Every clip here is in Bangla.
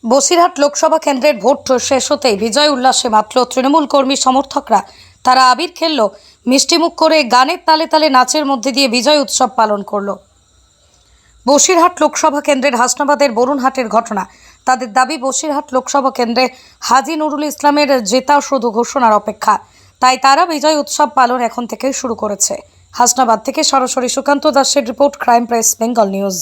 বসিরহাট লোকসভা কেন্দ্রের ভোট শেষ হতেই বিজয় উল্লাসে মাতল তৃণমূল কর্মী সমর্থকরা। তারা আবির খেললো, মিষ্টিমুখ করে গানের তালে তালে নাচের মধ্যে দিয়ে বিজয় উৎসব পালন করলো। বসিরহাট লোকসভা কেন্দ্রের হাসনাবাদের বরুণহাটের ঘটনা। তাদের দাবি, বসিরহাট লোকসভা কেন্দ্রে হাজী নুরুল ইসলামের জেতা শুধু ঘোষণার অপেক্ষা, তাই তারা বিজয় উৎসব পালন এখন থেকেই শুরু করেছে। হাসনাবাদ থেকে সরাসরি সুকান্ত দাসের report, crime press, Bengal news.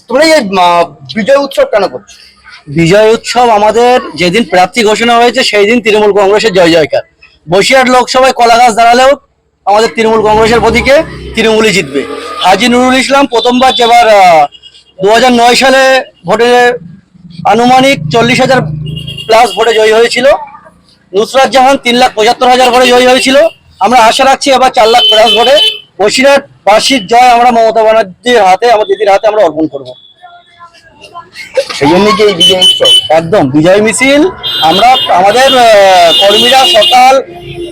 তোমরা এই বিজয় উৎসব কেন করছো? বিজয় উৎসব আমাদের যেদিন প্রার্থী ঘোষণা হয়েছে সেই দিন তৃণমূল কংগ্রেসের জয় জয়কার। বসিরহাট লোকসভায় কলা গাছ দাঁড়ালেও আমাদের তৃণমূল কংগ্রেসের প্রতীকে তৃণমূলই জিতবে। হাজী নুরুল ইসলাম প্রথমবার যেবার 2009 সালে ভোটে আনুমানিক 40,000 প্লাস ভোটে জয়ী হয়েছিল। নুসরাত জাহান 3,75,000 ভোটে জয়ী হয়েছিল। আমরা আশা রাখছি এবার 4 লাখ প্লাস ভোটে বসিরহাট বাসীর জয় আমরা মমতা ব্যানার্জির হাতে, আমার দিদির হাতে আমরা অর্পণ করবো। সেই জন্যই কি এই বিজয় উৎসব? একদম বিজয় মিছিল। আমরা আমাদের কর্মীরা সকাল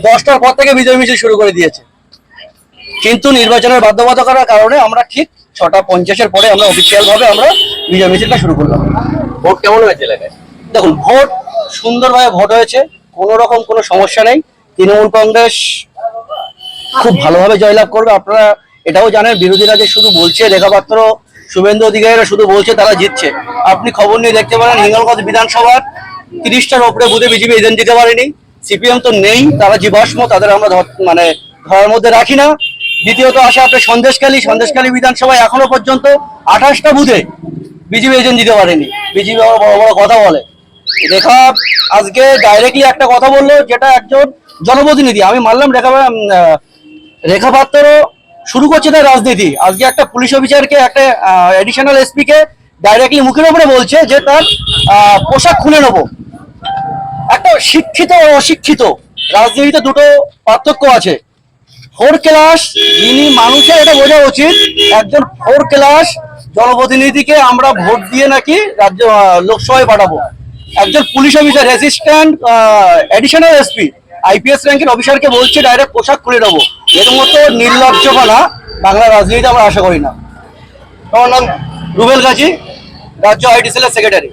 10টার পর থেকে বিজয় মিছিল শুরু করে দিয়েছে, কিন্তু নির্বাচনের বাধ্যবাধকতার কারণে আমরা ঠিক 6:50-এর পরে আমরা অফিসিয়াল ভাবে আমরা বিজয় মিছিলটা শুরু করলাম। ভোট কেমন হয়েছে এলাকায়? দেখুন, ভোট সুন্দরভাবে ভোট হয়েছে, কোনো রকম কোনো সমস্যা নেই। তৃণমূল কংগ্রেস খুব ভালোভাবে জয়লাভ করবে। আপনারা এটাও জানেন, বিরোধীরা যে শুধু বলছে, রেখাপাত্র, শুভেন্দু অধিকারীরা শুধু বলছে তারা জিতছে। আপনি খবর নিয়ে দেখতে পারেন, হিঙ্গলগঞ্জ বিধানসভার 30টার উপরে বুথে বিজেপি এজেন্ট দিতে পারেনি। সিপিএম তো নেই, তারা জীবাশ্ম, তাদের আমরা ধরার মধ্যে রাখি না। দ্বিতীয়ত আসে আপনার সন্দেশখালী বিধানসভায় এখনো পর্যন্ত 28টা বুথে বিজেপি এজেন্ট দিতে পারেনি। বিজেপি বড় বড় কথা বলে। রেখা আজকে ডাইরেক্টলি একটা কথা বললো, যেটা একজন জনপ্রতিনিধি, আমি মানলাম রেখাপাত্র শুরু করছে তার রাজনীতি। আজকে একটা পুলিশ অফিসারকে, একটা এডিশনাল এসপি কে ডাইরেক্টলি মুখের উপরে বলছে যে তার পোশাক খুলে নেবো। একটা শিক্ষিত ও অশিক্ষিত রাজনীতিতে দুটো পার্থক্য আছে। 4 ক্লাস যিনি মানুষের, এটা বোঝা উচিত, একজন 4 ক্লাস জনপ্রতিনিধিকে আমরা ভোট দিয়ে নাকি রাজ্য লোকসভায় পাঠাবো। একজন police officer, assistant additional SP, IPS র্যাঙ্কের অফিসারকে বলছে ডাইরেক্ট পোশাক খুলে নেবো। এর মতো নির্লজ্জপনা বাংলা রাজনীতিতে আমরা আশা করি না। তোমার নাম? রুবেল গাজী, রাজ্য আইটি সেলের সেক্রেটারি।